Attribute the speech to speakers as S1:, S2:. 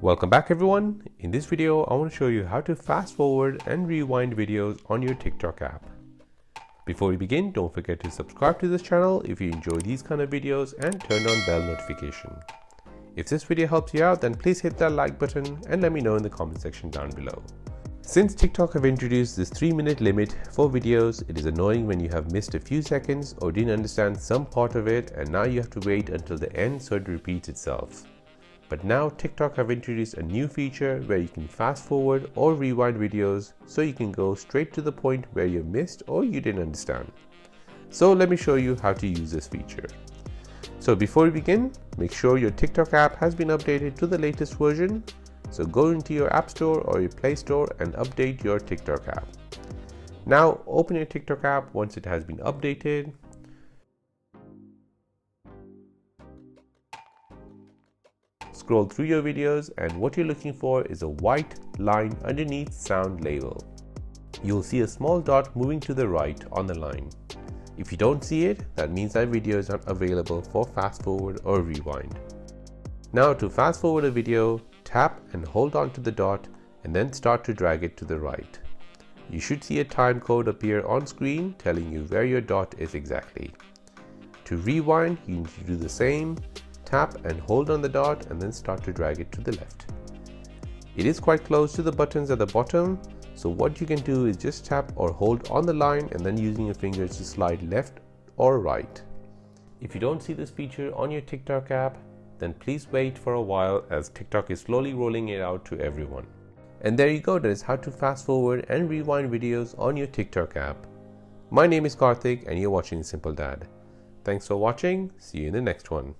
S1: Welcome back everyone. In this video, I want to show you how to fast forward and rewind videos on your TikTok app. Before we begin, don't forget to subscribe to this channel if you enjoy these kind of videos and turn on bell notification. If this video helps you out, then please hit that like button and let me know in the comment section down below. Since TikTok have introduced this 3-minute limit for videos, it is annoying when you have missed a few seconds or didn't understand some part of it and now you have to wait until the end so it repeats itself. But now TikTok have introduced a new feature where you can fast forward or rewind videos so you can go straight to the point where you missed or you didn't understand. So let me show you how to use this feature. So before we begin, make sure your TikTok app has been updated to the latest version. So go into your App Store or your Play Store and update your TikTok app. Now open your TikTok app once it has been updated. Scroll through your videos and what you're looking for is a white line underneath sound label. You'll see a small dot moving to the right on the line. If you don't see it, that means that video is not available for fast forward or rewind. Now to fast forward a video, tap and hold on to the dot and then start to drag it to the right. You should see a time code appear on screen telling you where your dot is exactly. To rewind, you need to do the same. Tap and hold on the dot and then start to drag it to the left. It is quite close to the buttons at the bottom, so what you can do is just tap or hold on the line and then using your fingers to slide left or right. If you don't see this feature on your TikTok app, then please wait for a while as TikTok is slowly rolling it out to everyone. And there you go, that is how to fast forward and rewind videos on your TikTok app. My name is Karthik and you're watching Simple Dad. Thanks for watching, see you in the next one.